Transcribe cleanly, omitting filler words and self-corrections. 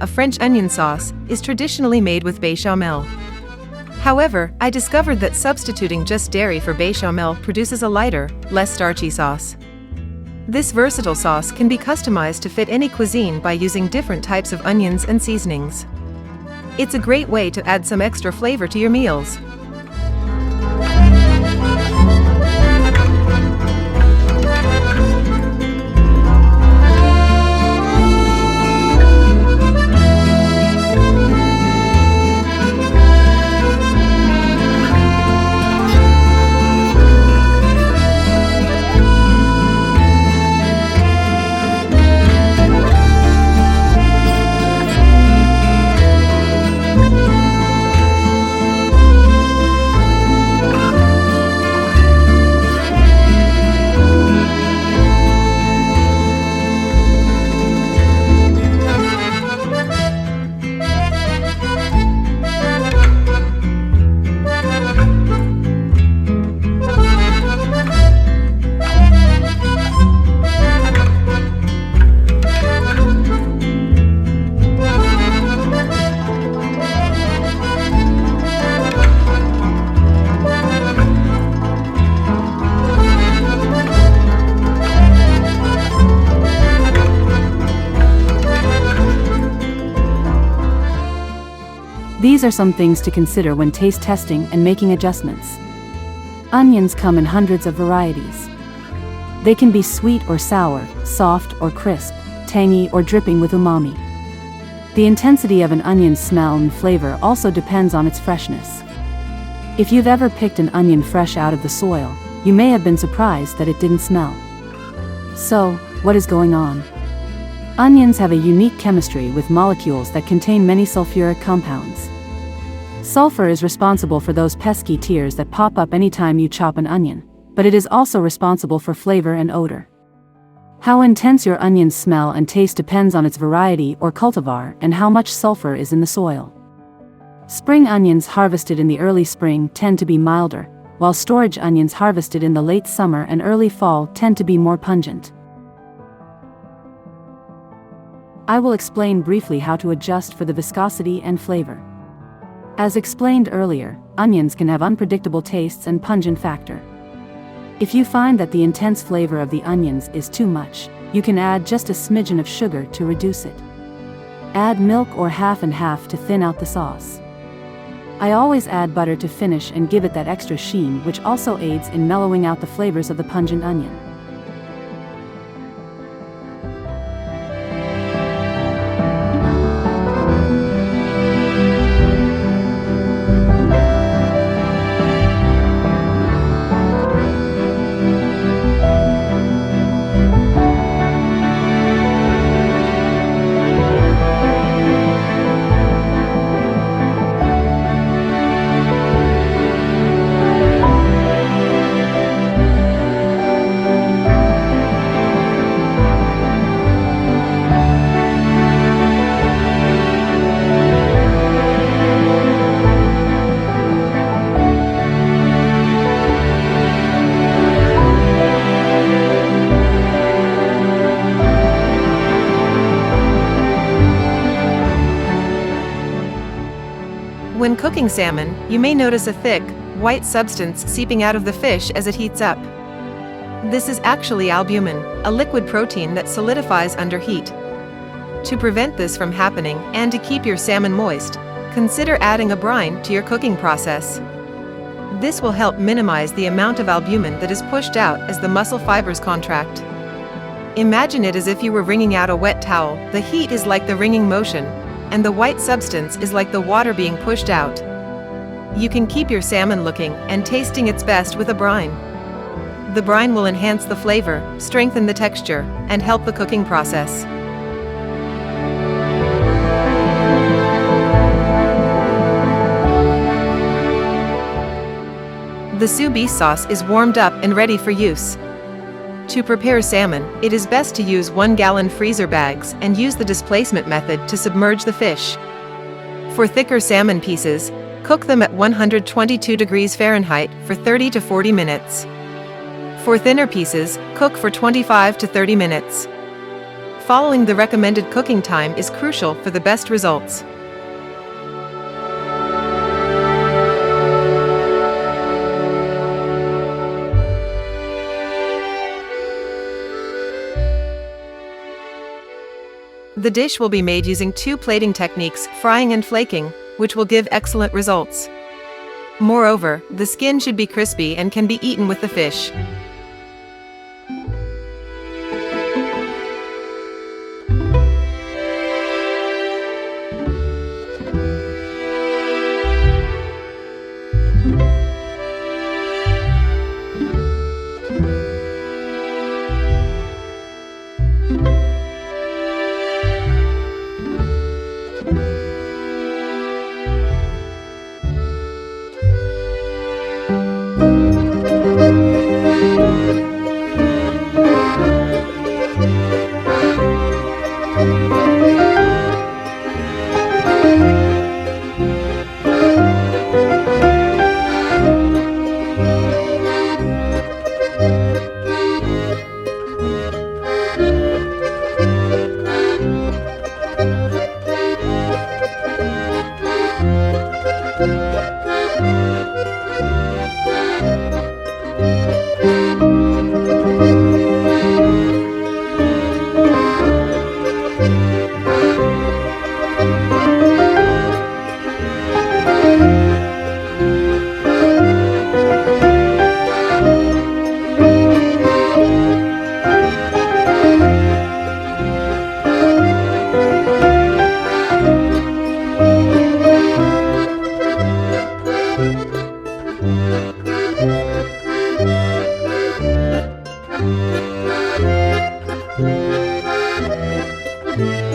a French onion sauce, is traditionally made with bechamel. However, I discovered that substituting just dairy for bechamel produces a lighter, less starchy sauce. This versatile sauce can be customized to fit any cuisine by using different types of onions and seasonings. It's a great way to add some extra flavor to your meals. These are some things to consider when taste testing and making adjustments. Onions come in hundreds of varieties. They can be sweet or sour, soft or crisp, tangy or dripping with umami. The intensity of an onion's smell and flavor also depends on its freshness. If you've ever picked an onion fresh out of the soil, you may have been surprised that it didn't smell. So, what is going on? Onions have a unique chemistry with molecules that contain many sulfuric compounds. Sulfur is responsible for those pesky tears that pop up anytime you chop an onion, but it is also responsible for flavor and odor. How intense your onions smell and taste depends on its variety or cultivar and how much sulfur is in the soil. Spring onions harvested in the early spring tend to be milder, while storage onions harvested in the late summer and early fall tend to be more pungent. I will explain briefly how to adjust for the viscosity and flavor. As explained earlier, onions can have unpredictable tastes and pungent factor. If you find that the intense flavor of the onions is too much, you can add just a smidgen of sugar to reduce it. Add milk or half and half to thin out the sauce. I always add butter to finish and give it that extra sheen, which also aids in mellowing out the flavors of the pungent onion. When cooking salmon, you may notice a thick, white substance seeping out of the fish as it heats up. This is actually albumin, a liquid protein that solidifies under heat. To prevent this from happening and to keep your salmon moist, consider adding a brine to your cooking process. This will help minimize the amount of albumin that is pushed out as the muscle fibers contract. Imagine it as if you were wringing out a wet towel. The heat is like the wringing motion, and the white substance is like the water being pushed out. You can keep your salmon looking and tasting its best with a brine. The brine will enhance the flavor, strengthen the texture, and help the cooking process. The Soubise sauce is warmed up and ready for use. To prepare salmon, it is best to use 1-gallon freezer bags and use the displacement method to submerge the fish. For thicker salmon pieces, cook them at 122 degrees Fahrenheit for 30 to 40 minutes. For thinner pieces, cook for 25 to 30 minutes. following the recommended cooking time is crucial for the best results. The dish will be made using 2 plating techniques, frying and flaking, which will give excellent results. Moreover, the skin should be crispy and can be eaten with the fish. Thank you.